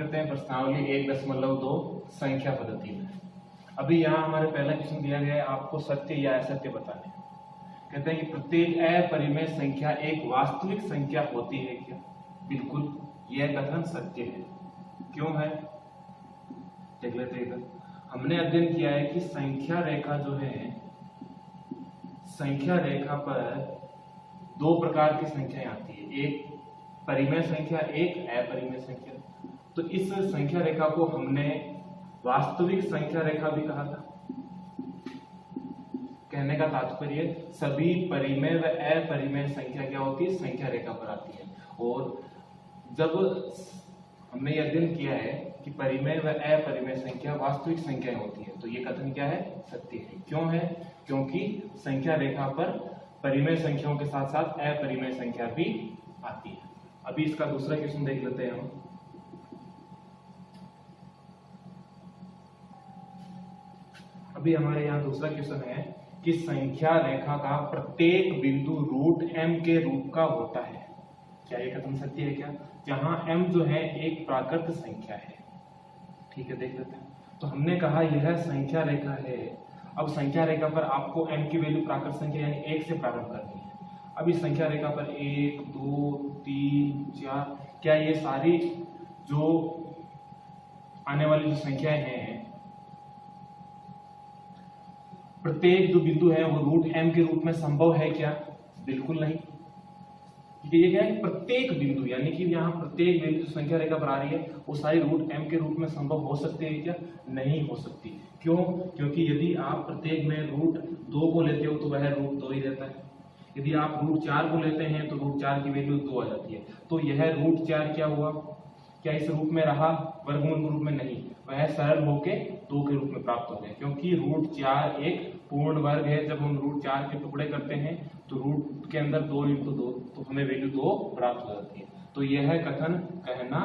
करते हैं प्रश्नावली 1.2 संख्या पद्धति में। अभी यहाँ हमारे पहला क्वेश्चन दिया गया है आपको सत्य या असत्य बताने। कहते हैं कि प्रत्येक अपरिमेय संख्या एक वास्तविक संख्या होती है क्या? बिल्कुल, यह कथन सत्य है। क्यों है देख लेते हैं इधर। हमने अध्ययन किया है कि संख्या रेखा जो है, संख्या रेखा पर दो प्रकार की संख्याएं आती है, एक परिमेय संख्या, एक अपरिमेय संख्या। तो इस संख्या रेखा को हमने वास्तविक संख्या रेखा भी कहा था। कहने का तात्पर्य सभी परिमेय व अपरिमेय संख्या क्या होती है? संख्या रेखा पर आती है। और जब हमने यह अध्ययन किया है कि परिमेय व अपरिमेय संख्या वास्तविक संख्याएं होती है, तो ये कथन क्या है? सत्य है। क्यों है? क्योंकि संख्या रेखा पर परिमेय संख्याओं के साथ साथ अपरिमेय संख्या भी आती है। अभी इसका दूसरा क्वेश्चन देख लेते हैं हम। अभी हमारे यहाँ दूसरा क्वेश्चन है कि संख्या रेखा का प्रत्येक बिंदु रूट m के रूप का होता है। क्या ये कथन सत्य है क्या? जहां m जो है एक प्राकृत संख्या है। ठीक है, देख लेते हैं। तो हमने कहा यह संख्या रेखा है। अब संख्या रेखा पर आपको m की वैल्यू प्राकृत संख्या यानी 1 से प्रारंभ करनी है। अब इस संख्या रेखा पर 1, 2, 3, 4, क्या ये सारी जो आने वाली जो संख्याएं हैं, प्रत्येक जो बिंदु है वो रूट m के रूप में संभव है क्या? बिल्कुल नहीं। ये क्या है? प्रत्येक बिंदु, यानी कि यहाँ प्रत्येक बिंदु जो संख्या रेखा पर आ रही है वो सारी रूट m के रूप में संभव हो सकती है क्या? नहीं हो सकती। क्यों? क्योंकि यदि आप प्रत्येक में रूट 2 को लेते हो तो वह रूट 2 ही रहता है। यदि आप रूट 4 को लेते हैं तो रूट 4 की वैल्यू 2 आ जाती है। तो यह रूट 4 क्या हुआ? क्या इस रूप में रहा? वर्गमूल के रूप में नहीं, वह सरल होके 2 के रूप में प्राप्त हो गया। क्योंकि रूट 4 एक पूर्ण वर्ग है। जब हम रूट 4 के टुकड़े करते हैं तो रूट के अंदर 2 × 2 तो हमें वैल्यू 2 प्राप्त हो जाती है। तो यह कथन कहना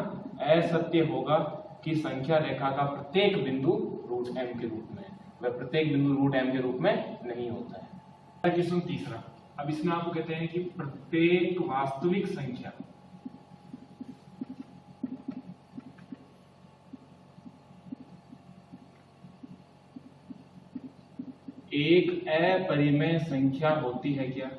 असत्य होगा कि संख्या रेखा का प्रत्येक बिंदु रूट m के रूप में, वह प्रत्येक बिंदु रूट m के रूप में नहीं होता है। क्वेश्चन तीसरा। अब इसमें आपको कहते हैं कि प्रत्येक वास्तविक संख्या एक अपरिमेय संख्या होती है क्या?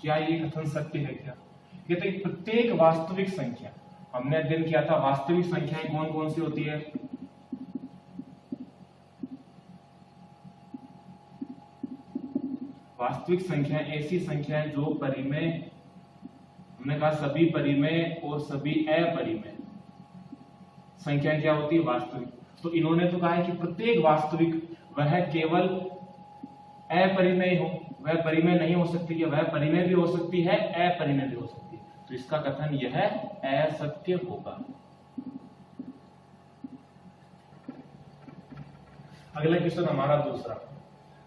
क्या ये कथन सत्य है क्या? कहते हैं प्रत्येक वास्तविक संख्या, हमने अध्ययन किया था वास्तविक संख्याएं कौन कौन सी होती है? वास्तविक संख्याएं ऐसी संख्याएं जो परिमेय, हमने कहा सभी परिमेय और सभी अपरिमेय संख्याएं क्या होती है? वास्तविक। तो इन्होंने तो कहा है कि प्रत्येक वास्तविक वह केवल अपरिमेय हो, वह परिमेय नहीं हो सकती है, वह परिमेय भी हो सकती है, अपरिमेय भी हो सकती है। तो इसका कथन यह असत्य होगा। अगला क्वेश्चन हमारा दूसरा।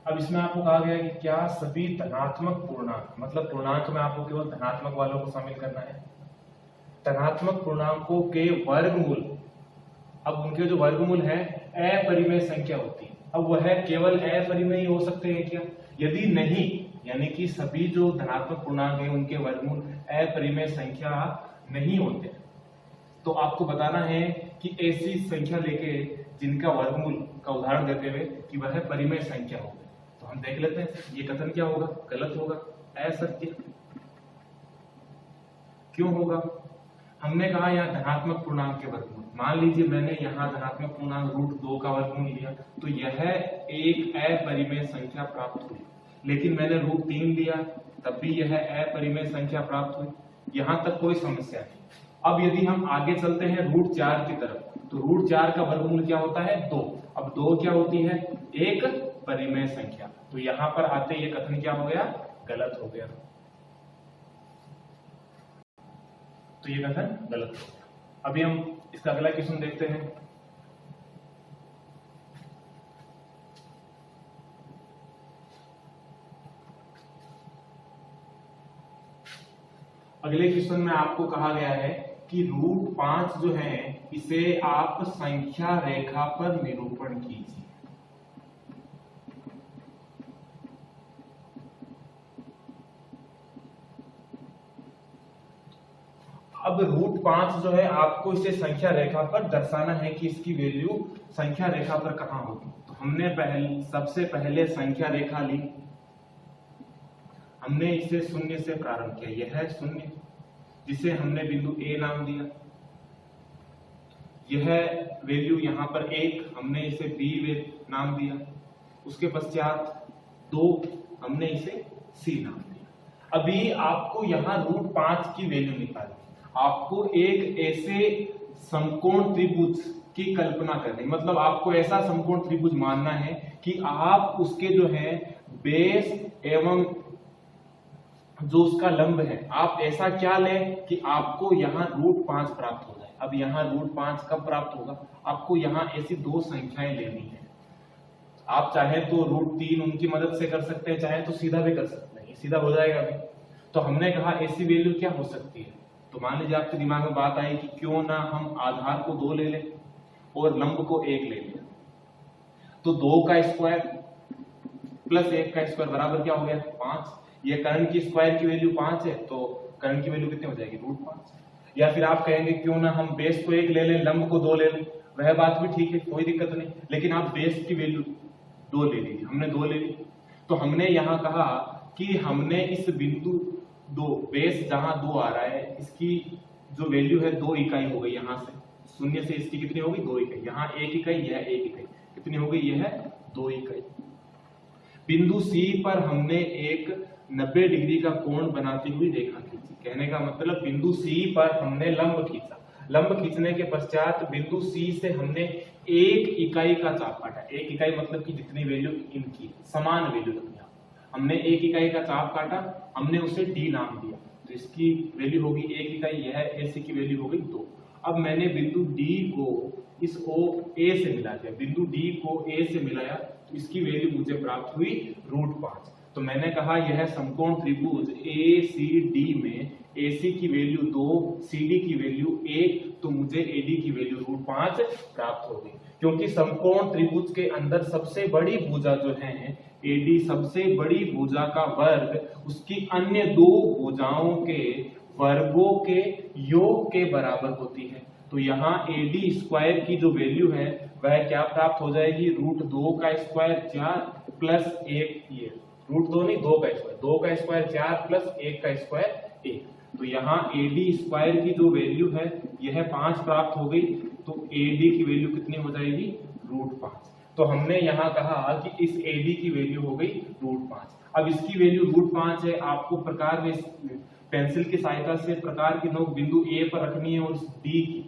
अब इसमें आपको कहा गया कि क्या सभी धनात्मक पूर्णांक, मतलब पूर्णांक में आपको केवल धनात्मक वालों को शामिल करना है, धनात्मक पूर्णांकों के वर्गमूल, अब उनके जो वर्गमूल है अपरिमेय संख्या होती है। अब वह केवल अपरिमेय हो सकते हैं क्या? यदि नहीं, यानी कि सभी जो धनात्मक पूर्णांक है उनके वर्गमूल अपरिमेय संख्या नहीं होते, तो आपको बताना है कि ऐसी संख्या लेके जिनका वर्गमूल का उदाहरण देते हुए कि वह परिमेय संख्या हो। तो हम देख लेते हैं ये कथन क्या होगा? गलत होगा, असत्य। क्यों होगा? हमने कहा यहाँ धनात्मक पूर्णांक के वर्गमूल, मान लीजिए मैंने यहाँ धनात्मक पूर्णांक रूट 2 का वर्गमूल लिया तो यह एक अपरिमेय संख्या प्राप्त हुई। लेकिन मैंने रूट 3 लिया तब भी यह अपरिमेय संख्या प्राप्त हुई। यहां तक कोई समस्या नहीं। अब यदि हम आगे चलते हैं रूट 4 की तरफ, तो रूट 4 का वर्गमूल क्या होता है? 2। अब 2 क्या होती है? एक परिमेय संख्या। तो यहां पर आते ये कथन क्या हो गया? गलत हो गया। तो ये कथन गलत हो गया। अभी हम इसका अगला क्वेश्चन देखते हैं। अगले क्वेश्चन में आपको कहा गया है कि रूट 5 जो है इसे आप संख्या रेखा पर निरूपण कीजिए। अब √5 जो है आपको इसे संख्या रेखा पर दर्शाना है कि इसकी वैल्यू संख्या रेखा पर कहां होगी। तो हमने सबसे पहले संख्या रेखा ली, हमने इसे 0 से प्रारंभ किया, यह है 0 जिसे हमने बिंदु A नाम दिया, यह वैल्यू यहाँ पर 1 हमने इसे B नाम दिया, उसके पश्चात 2 हमने इसे C नाम दिया। अभी आपको यहाँ √5 की वैल्यू निकालनी, आपको एक ऐसे समकोण त्रिभुज की कल्पना करनी, मतलब आपको ऐसा समकोण त्रिभुज मानना है कि आप उसके जो है बेस एवं जो उसका लंब है, आप ऐसा क्या लें कि आपको यहाँ √5 प्राप्त हो जाए। अब यहाँ √5 कब प्राप्त होगा, आपको यहाँ ऐसी दो संख्याएं लेनी है। आप चाहे तो √3 उनकी मदद से कर सकते हैं, चाहे तो सीधा भी कर सकते हैं, सीधा हो जाएगा अभी। तो हमने कहा ऐसी वैल्यू क्या हो सकती है, तो मान लीजिए आपके दिमाग में बात आई कि क्यों ना हम आधार को 2 ले लें और लंब को 1 ले लें। तो 2 का स्क्वायर प्लस 1 का स्क्वायर बराबर क्या हो गया, 5। ये कर्ण की स्क्वायर की वैल्यू 5 है, तो कर्ण की वैल्यू कितनी हो जाएगी, √5। या फिर आप कहेंगे क्यों ना हम बेस को 1 ले लें, लंब को 2 ले लें, वह बात भी ठीक है, कोई दिक्कत नहीं, लेकिन आप बेस की वैल्यू 2 ले लीजिए। हमने 2 ले ली, तो हमने यहाँ कहा कि हमने इस बिंदु 2 बेस जहां 2 आ रहा है, इसकी जो वैल्यू है 2 इकाई हो गई, यहाँ से 0 से इसकी कितनी होगी, 2 इकाई, यहाँ 1 इकाई, यह 1 इकाई, कितनी हो गई, यह 2 इकाई। बिंदु C पर हमने एक 90 डिग्री का कोण बनाती हुई रेखा खींची। कहने का मतलब बिंदु C पर हमने लंब खींचा, लंब खींचने के पश्चात बिंदु C से हमने 1 इकाई का चाप काटा। 1 इकाई मतलब कि जितनी वैल्यू इनकी समान वैल्यू रखनी, हमने 1 इकाई का चाप काटा, हमने उसे D नाम दिया, तो इसकी वैल्यू होगी 1 इकाई, यह AC की वैल्यू हो गई 2। अब मैंने बिंदु D को इस A से मिला दिया, बिंदु D को A से मिलाया, तो इसकी वैल्यू मुझे प्राप्त हुई √5। तो मैंने कहा यह समकोण त्रिभुज ACD में AC की वैल्यू 2, CD की वैल्यू 1, तो मुझे AD की वैल्यू √5 प्राप्त हो गई। क्योंकि समकोण त्रिभुज के अंदर सबसे बड़ी भुजा जो है AD, सबसे बड़ी भुजा का वर्ग उसकी अन्य 2 भुजाओं के वर्गों के योग के बराबर होती है। तो यहाँ AD स्क्वायर की जो वैल्यू है वह क्या प्राप्त हो जाएगी, √2 का स्क्वायर 4 प्लस 1, ये √2 नहीं 2 का स्क्वायर, 2 का स्क्वायर 4 प्लस 1 का स्क्वायर 1। तो यहाँ AD स्क्वायर की जो वैल्यू है यह 5 प्राप्त हो गई, तो AD की वैल्यू कितनी हो जाएगी, √5। तो हमने यहाँ कहा कि इस AD की वैल्यू हो गई √5। अब इसकी वैल्यू √5 है, आपको प्रकार में पेंसिल की सहायता से प्रकार की नोक बिंदु A पर रखनी है और इस D की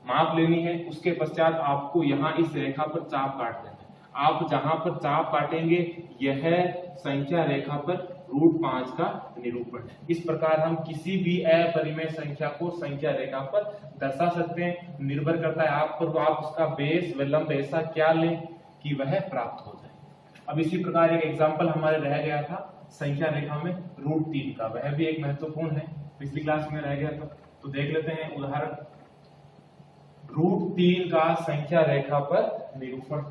माप लेनी है। उसके पश्चात आपको यहाँ इस रेखा पर चाप काट देना है। आप जहां पर चाप काटेंगे यह संख्या रेखा पर √5 का निरूपण है। इस प्रकार हम किसी भी अपरिमेय संख्या को संख्या रेखा पर दर्शा सकते हैं। निर्भर करता है आप पर, आप उसका बेस व लंब ऐसा क्या लें कि वह प्राप्त हो जाए। अब इसी प्रकार एक एग्जाम्पल हमारे रह गया था संख्या रेखा में √3 का, वह भी एक महत्वपूर्ण है, पिछली क्लास में रह गया था, तो देख लेते हैं उदाहरण। √3 का संख्या रेखा पर निरूपण।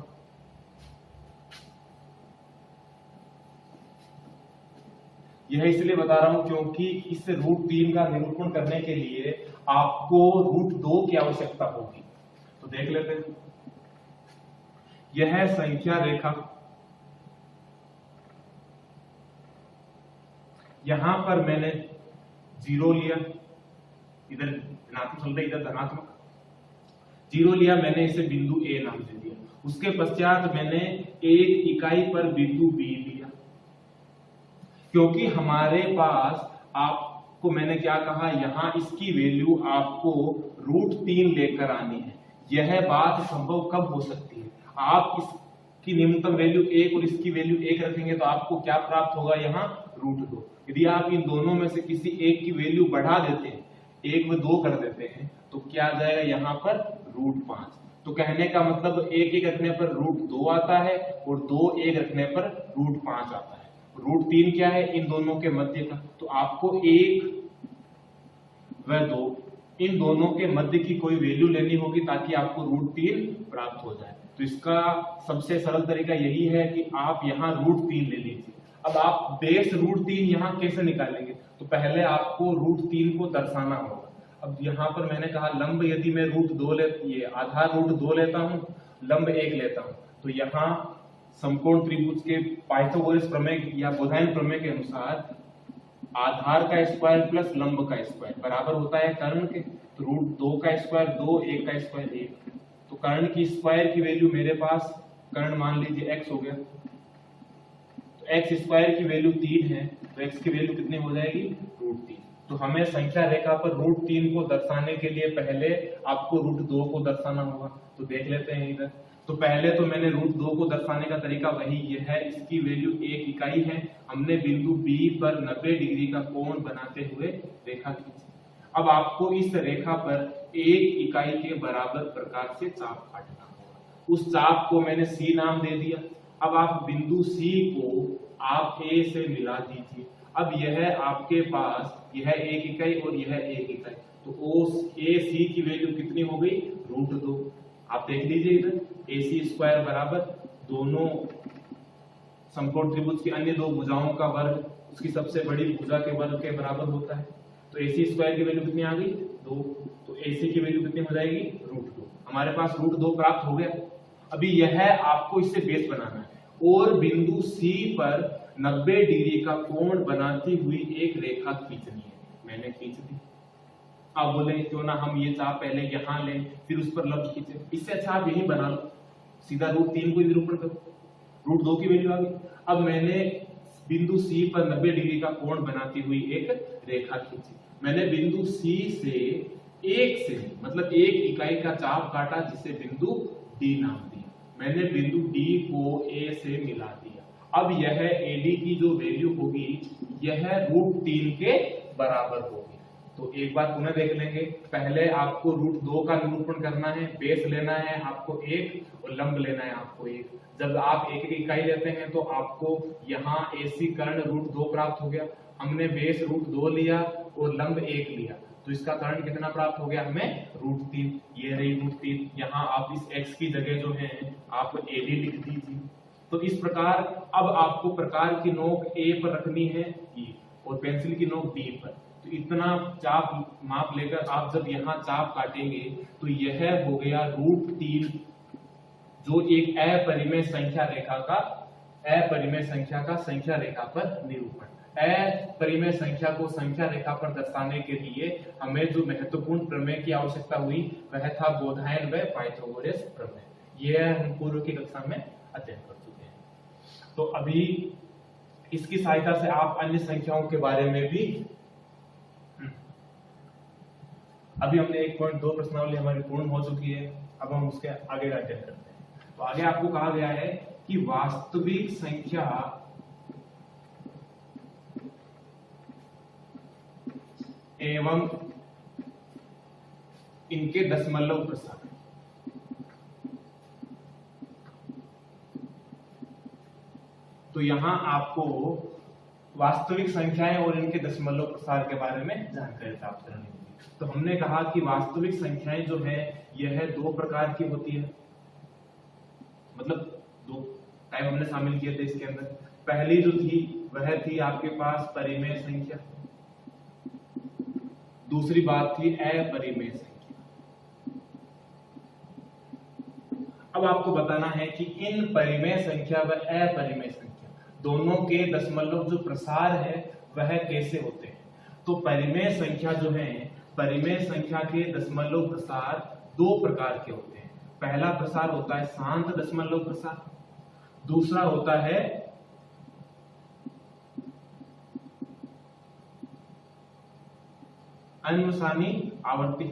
यह इसलिए बता रहा हूं क्योंकि इस √3 का निरूपण करने के लिए आपको √2 की आवश्यकता होगी। तो देख लेते हैं, यह संख्या रेखा, यहां पर मैंने 0 लिया, इधर ऋणात्मक चल रहा है, इधर धनात्मक, 0 लिया, मैंने इसे बिंदु A नाम दे दिया। उसके पश्चात मैंने 1 इकाई पर बिंदु B लिया, क्योंकि हमारे पास आपको मैंने क्या कहा, यहां इसकी वैल्यू आपको √3 लेकर आनी है। यह बात संभव कब हो सकती है, आप इसकी न्यूनतम वैल्यू 1 और इसकी वैल्यू 1 रखेंगे तो आपको क्या प्राप्त होगा, यहाँ √2। यदि आप इन दोनों में से किसी एक की वैल्यू बढ़ा देते हैं, 1 व 2 कर देते हैं, तो क्या आ जाएगा यहाँ पर √5। तो कहने का मतलब 1 रखने पर √2 आता है और 2 1 रखने पर √5 आता है। √3 क्या है, इन दोनों के मध्य का, तो आपको 1 व 2 इन दोनों के मध्य की कोई वैल्यू लेनी होगी ताकि आपको √3 प्राप्त हो जाए। तो इसका सबसे सरल तरीका यही है कि आप यहाँ √3 ले लीजिए। अब आप बेस √3 यहाँ कैसे निकालेंगे, तो पहले आपको √3 को दर्शाना होगा। अब यहाँ पर मैंने कहा लंब यदि मैं ये आधार √2 लेता हूँ, लंब 1 लेता हूँ, तो यहाँ समकोण त्रिभुज के पाइथागोरस प्रमेय या बोधायन प्रमेय के अनुसार आधार का स्क्वायर प्लस लंब का स्क्वायर बराबर होता है कर्ण के। तो √2 का स्क्वायर 2, 1 का स्क्वायर 1। तो कर्ण की स्क्वायर की वैल्यू मेरे पास, कर्ण मान लीजिए x हो गया, तो x स्क्वायर की वैल्यू 3 है, तो x की वैल्यू कितनी हो जाएगी √3। तो हमें संख्या रेखा पर √3 को दर्शाने के लिए पहले आपको √2 को दर्शाना होगा। तो देख लेते हैं इधर। तो पहले तो मैंने √2 को दर्शाने का तरीका वही ये है, इसकी वैल्यू 1 इकाई है। हमने बिंदु B पर 90 डिग्री का कोण बनाते हुए रेखा खींची। अब आपको इस रेखा पर 1 इकाई के बराबर प्रकार से चाप काटना होगा। उस चाप को मैंने C नाम दे दिया। अब आप बिंदु C को आप A से मिला दीजिए। अब यह आपके पास यह 1 इकाई और यह 1 इकाई, तो AC की वैल्यू कितनी हो गई √2। आप देख लीजिए इधर AC स्क्वायर बराबर दोनों समकोण त्रिभुज की अन्य दो भुजाओं का वर्ग उसकी सबसे बड़ी भुजा के वर्ग के बराबर होता है। तो AC स्क्वायर की वैल्यू कितनी आ गई 2, तो AC की वैल्यू कितनी हो जाएगी √2। हमारे पास √2 प्राप्त हो गया। अभी यह आपको इससे बेस बनाना है और बिंदु C पर 90 डिग्री का कोण बनाती हुई एक रेखा खींचनी है। मैंने खींच दी। अब बोले क्यों ना हम ये चाप पहले यहाँ लें फिर उस पर लंब खींचे। इससे अच्छा आप यही बना लो, सीधा √3 को निरूपण करो, √2 की वैल्यू आ गई। अब मैंने बिंदु C पर 90 डिग्री का कोण बनाती हुई एक रेखा खींची। मैंने बिंदु C से 1 से मतलब 1 इकाई का चाप काटा जिसे बिंदु D नाम दिया। मैंने बिंदु D को A से मिला दिया। अब यह AD की जो वैल्यू होगी यह √3 के बराबर होगी। तो एक बार पुनः देख लेंगे। पहले आपको √2 का निरूपण करना है, बेस लेना है आपको 1 और लंब लेना है आपको 1। जब आप 1 इकाई लेते हैं तो आपको यहाँ AC कर्ण √2 प्राप्त हो गया। हमने बेस √2 लिया और लंब 1 लिया, तो इसका कर्ण कितना प्राप्त हो गया हमें √3। ये रही √3। यहाँ आप इस x की जगह जो है आप AD लिख दीजिए। तो इस प्रकार अब आपको प्रकार की नोक A पर रखनी है E और पेंसिल की नोक D पर। तो इतना चाप माप लेकर आप जब यहाँ चाप काटेंगे तो यह हो गया √3, जो एक अपरिमेय संख्या का संख्या रेखा पर निरूपण। अपरिमेय संख्या को संख्या रेखा पर दर्शाने के लिए हमें जो महत्वपूर्ण प्रमेय की आवश्यकता हुई वह था बोधायन व पाइथागोरस प्रमेय। यह हम पूर्व की कक्षा में अध्ययन कर चुके हैं। तो अभी इसकी सहायता से आप अन्य संख्याओं के बारे में भी अभी हमने 1.2 प्रश्नावली हमारी पूर्ण हो चुकी है। अब हम उसके आगे का अध्ययन करते हैं। तो आगे आपको कहा गया है कि वास्तविक संख्या एवं इनके दशमलव प्रसार। तो यहां आपको वास्तविक संख्याएं और इनके दशमलव प्रसार के बारे में जानकारी प्राप्त करनी होगी। तो हमने कहा कि वास्तविक संख्याएं जो है यह 2 प्रकार की होती है, मतलब 2 टाइप हमने शामिल किए थे इसके अंदर। पहली जो थी वह थी आपके पास परिमेय संख्या, दूसरी बात थी अपरिमेय संख्या। अब आपको बताना है कि इन परिमेय संख्या व अपरिमेय संख्या दोनों के दशमलव जो प्रसार है वह कैसे होते हैं। तो परिमेय संख्या जो है, परिमेय संख्या के दशमलव प्रसार 2 प्रकार के होते हैं। पहला प्रसार होता है शांत दशमलव प्रसार, दूसरा होता है अनुसानी आवर्ती।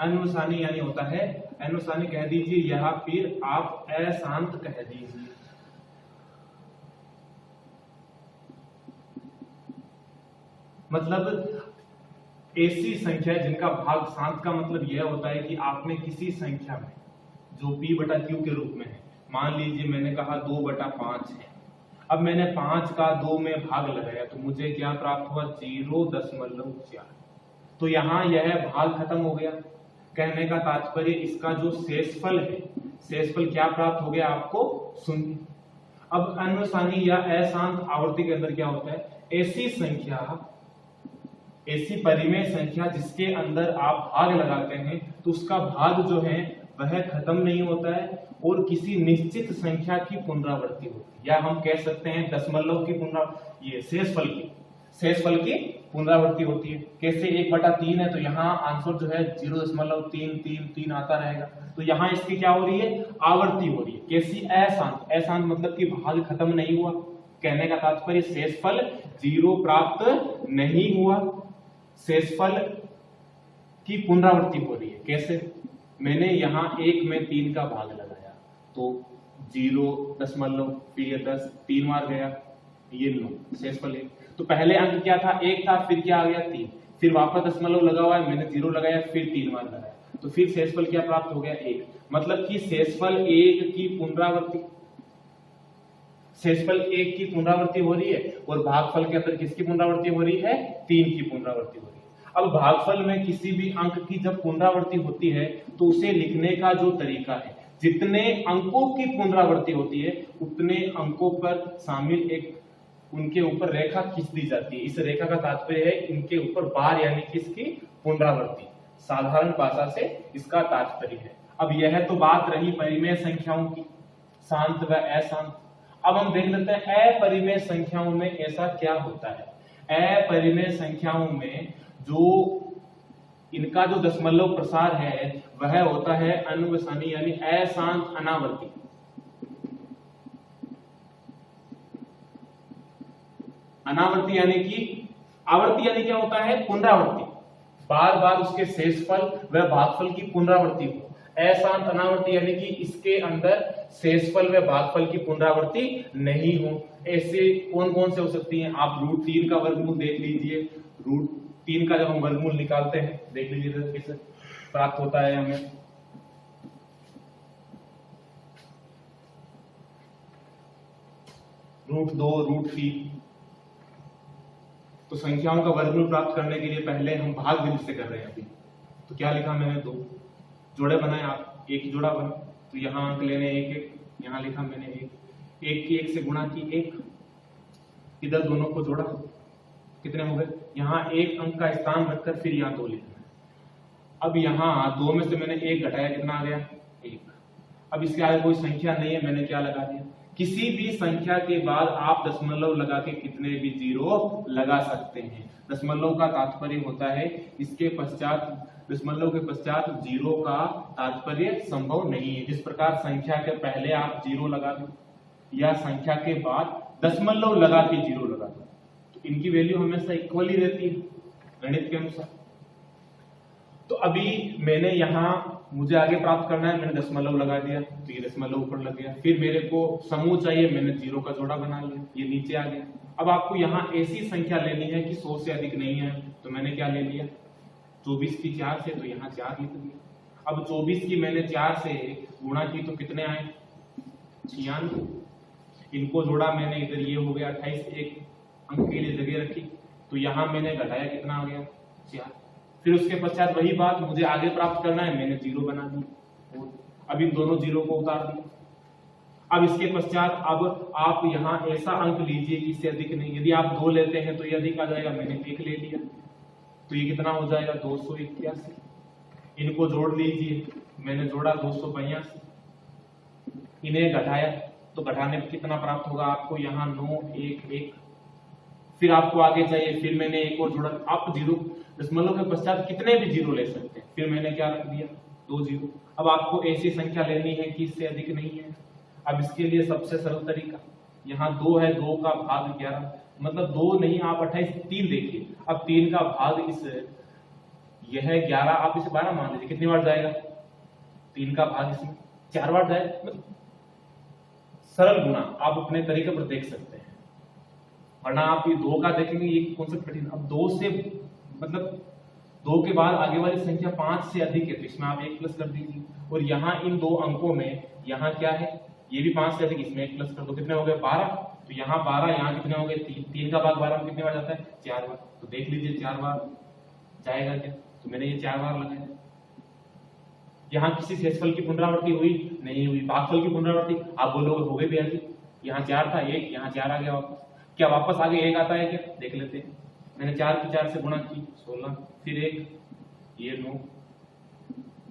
अनुसानी यानी होता है, अनुसानी कह दीजिए या फिर आप अशांत कह दीजिए। मतलब ऐसी संख्या जिनका भाग शांत का मतलब यह होता है कि आपने किसी संख्या में जो p/q के रूप में है, मान लीजिए मैंने कहा 2/5 है। अब मैंने 5 का 2 में भाग लगाया तो मुझे क्या प्राप्त हुआ 0.4। तो यहाँ यह भाग खत्म हो गया। कहने का तात्पर्य इसका जो शेषफल है, शेषफल क्या प्राप्त हो गया आपको 0। अब अनुसानी या अशांत आवर्ती के अंदर क्या होता है, ऐसी संख्या ऐसी परिमेय संख्या जिसके अंदर आप भाग लगाते हैं तो उसका भाग जो है वह खत्म नहीं होता है और किसी निश्चित संख्या की पुनरावृत्ति होती है, या हम कह सकते हैं दशमलव की पुनरावृत्ति, ये शेषफल की पुनरावृत्ति होती है। कैसे 1/3 है तो यहाँ आंसर जो है 0.333 आता रहेगा, तो यहाँ इसकी क्या हो रही है, आवृत्ति हो रही है। कैसी, अशांत मतलब कि भाग खत्म नहीं हुआ, कहने का तात्पर्य शेषफल 0 प्राप्त नहीं हुआ, शेषफल की पुनरावृत्ति हो रही है। कैसे, मैंने यहाँ 1 में 3 का भाग लगाया तो 0, फिर ये 10, 3 बार गया, ये 9, शेषफल 1। तो पहले अंक क्या था, 1 था, फिर क्या आ गया 3, फिर वापस दशमलव लगा हुआ है, मैंने 0 लगाया, फिर 3 बार लगाया, तो फिर शेषफल क्या प्राप्त हो गया, 1। मतलब कि शेषफल 1 की पुनरावृत्ति हो रही है और भागफल के अंदर किसकी पुनरावृत्ति हो रही है, 3 की पुनरावृत्ति हो रही है। अब भागफल में किसी भी अंक की जब पुनरावृत्ति होती है तो उसे लिखने का जो तरीका है, जितने अंकों की पुनरावृत्ति होती है उतने अंकों पर शामिल एक उनके ऊपर रेखा खींच दी जाती है। इस रेखा का तात्पर्य है इनके ऊपर बार यानी किसकी पुनरावृत्ति, साधारण भाषा से इसका तात्पर्य है। अब यह तो बात रही परिमेय संख्याओं की, शांत व अशांत। अब हम देख लेते हैं अपरिमेय संख्याओं में ऐसा क्या होता है। अपरिमेय संख्याओं में जो इनका जो दशमलव प्रसार है वह होता है अनुवसानी यानी अशांत अनावर्ती। अनावर्ती यानी कि, आवर्ती यानी क्या होता है, पुनरावृत्ति, बार बार उसके शेषफल व भागफल की पुनरावृत्ति हो। अशांत अनावर्ती यानी कि इसके अंदर शेषफल व भागफल की पुनरावृत्ति नहीं हो। ऐसे कौन कौन से हो सकती हैं, आप √3 का वर्गमूल देख लीजिए। √3 का जब हम वर्गमूल निकालते हैं देख लीजिए कैसे प्राप्त होता है हमें। √2, √3। तो संख्याओं का वर्गमूल प्राप्त करने के लिए पहले हम भाग विधि से कर रहे हैं अभी। तो क्या लिखा मैंने, 2 जोड़े बनाए, आप एक ही जोड़ा बना, तो यहाँ अंक लेने 1, यहाँ लिखा मैंने 1 की 1 से गुणा की 1, इधर दोनों को जोड़ा, कितने हो गए, यहाँ 1 अंक का स्थान रखकर फिर यहाँ 2 लिखना है। अब यहाँ 2 में से मैंने 1 घटाया, कितना आ गया, 1। अब इसके आगे कोई संख्या नहीं है, मैंने क्या लगा दिया, किसी भी संख्या के बाद आप दशमलव लगा के कितने भी 0 लगा सकते हैं। दशमलव का तात्पर्य होता है इसके पश्चात, दशमलव के पश्चात 0 का तात्पर्य संभव नहीं है। जिस प्रकार संख्या के पहले आप 0 लगा दो या संख्या के बाद दशमलव लगा के 0 लगा दो तो इनकी वैल्यू हमेशा इक्वल ही रहती है गणित के अनुसार। तो अभी मैंने यहाँ, मुझे आगे प्राप्त करना है, मैंने दशमलव लगा दिया तो ये दशमलव ऊपर लग गया, फिर मेरे को समूह चाहिए, मैंने 0 का जोड़ा बना लिया, ये नीचे आ गया। अब आपको यहाँ ऐसी संख्या लेनी है कि 100 से अधिक नहीं है, तो मैंने क्या ले लिया, 24 की 4 से, तो यहाँ 4 लिख दिया। अब 24 की मैंने 4 से गुणा की तो कितने आए, 96। इनको जोड़ा मैंने, इधर ये हो गया 28, एक अंक के लिए जगह रखी, तो यहाँ मैंने घटाया, कितना आ गया, 4। फिर उसके पश्चात वही बात, मुझे आगे प्राप्त करना है, मैंने 0 बना दी, अब इन दोनों 0 को उतार दिया। अब इसके पश्चात अब आप यहाँ ऐसा अंक लीजिए कि इससे अधिक नहीं, यदि आप 2 लेते हैं तो ये अधिक आ जाएगा, मैंने 1 ले लिया, तो ये कितना हो जाएगा, 281। इनको जोड़ लीजिए, मैंने जोड़ा 282, इन्हें घटाया तो घटाने में कितना प्राप्त होगा आपको, यहाँ 9, 1, 1। फिर आपको आगे चाहिए, फिर मैंने एक और जोड़ा। आप 0 दशमलव के पश्चात कितने भी 0 ले सकते हैं, फिर मैंने क्या रख दिया, 2 0। अब आपको ऐसी संख्या लेनी है कि इससे अधिक नहीं है। अब इसके लिए सबसे सरल तरीका, यहाँ 2 है, 2 का भाग 11, मतलब 2 नहीं, आप 28, 3 देखिए। अब 3 का भाग इस, यह 11, आप इसे 12 मान लीजिए, कितनी बार जाएगा, 3 का भाग इसमें 4 बार जाएगा। सरल गुणा आप अपने तरीके पर देख सकते हैं, वरना आप ये 2 का देखेंगे, ये कॉन्सेप्ट कठिन। अब 2 से मतलब 2 के बाद आगे वाली संख्या 5 से अधिक है तो इसमें आप 1 प्लस कर दीजिए, और यहाँ इन 2 अंकों में यहाँ क्या है, ये भी 5 से अधिक, इसमें 1 प्लस कर दो, कितने हो गए, 12। तो यहाँ 12, यहाँ कितने हो गए, 3 का भाग 12 में कितने बार जाता है, 4 बार। तो देख लीजिए 4 बार जाएगा क्या, तो मैंने ये 4 बार लगाया। यहाँ किसी शेषफल की पुनरावृत्ति हुई नहीं हुई, भागफल की पुनरावृत्ति आप बोलोगे हो गई भी, यहाँ 4 था 1, यहाँ 4 आ गया वापस। क्या वापस आगे 1 आता है क्या, देख लेते हैं। मैंने 4 की 4 से गुणा की 16, फिर 1, ये 9,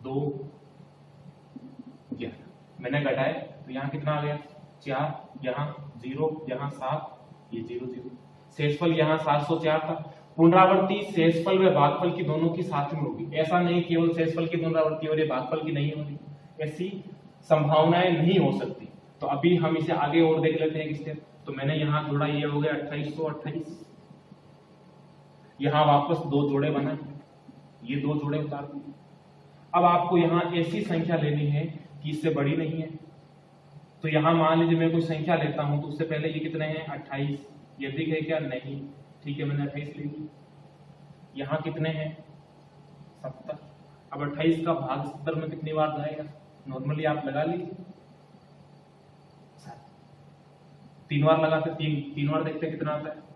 2, 11, मैंने घटाए तो यहाँ कितना आ गया 4, यहाँ 0, यहाँ 7, ये 0 0, शेषफल यहाँ 704 था। पुनरावृत्ति शेषफल व भागफल की दोनों की साथ में होगी, ऐसा नहीं केवल शेषफल की पुनरावृत्ति हो रही है भागफल की नहीं हो रही, ऐसी संभावनाएं नहीं हो सकती। तो अभी हम इसे आगे और देख लेते हैं एक स्टेप। तो मैंने यहाँ जोड़ा, ये हो गया 2828, यहाँ वापस 2 जोड़े बनाए, ये 2 जोड़े उतार दिए। अब आपको यहाँ ऐसी संख्या लेनी है कि इससे बड़ी नहीं है। तो यहाँ मान लीजिए मैं कोई संख्या लेता हूं, तो उससे पहले ये कितने हैं 28, ये अधिक है क्या नहीं, ठीक है मैंने 28 ले ली। यहाँ कितने हैं 70, अब 28 का भाग 70 में कितनी बार जाएगा, नॉर्मली आप लगा लीजिए 3 बार लगाते, 3 बार देखते हैं कितना आता है।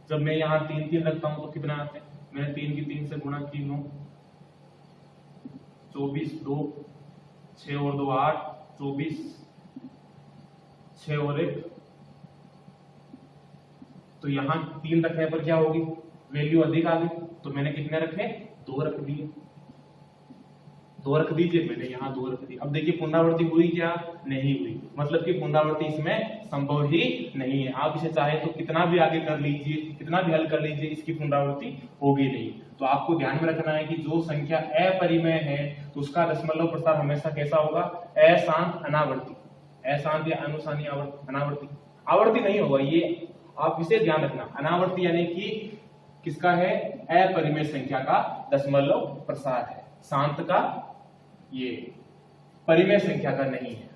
जब मैं यहाँ 3 3 रखता हूं तो कितना आते हैं, मैंने 3 की 3 से गुणा की 9, 24, 2, 6 और 2 8, 24, 6 और 1, तो यहाँ 3 रखने पर क्या होगी, वैल्यू अधिक आ गई, तो मैंने कितने रखे 2 रख दिए, 2 रख दीजिए, मैंने यहाँ 2 रख दी। अब देखिए पुनरावृत्ति हुई क्या, नहीं हुई, मतलब कि पुनरावृत्ति इसमें संभव ही नहीं है। आप इसे चाहे तो कितना भी आगे कर लीजिए, कितना भी हल कर लीजिए, इसकी पुनरावृत्ति होगी नहीं। तो आपको ध्यान में रखना है कि जो संख्या अपरिमेय है तो उसका दशमलव प्रसार हमेशा कैसा होगा, अशांत अनावर्ती, अशांत या अनुसानी अनावर्ती, आवर्ती नहीं होगा, ये आप इसे ध्यान रखना। अनावर्ती यानी कि किसका है, अपरिमेय संख्या का दशमलव प्रसार है, शांत का ये परिमेय संख्या का नहीं है।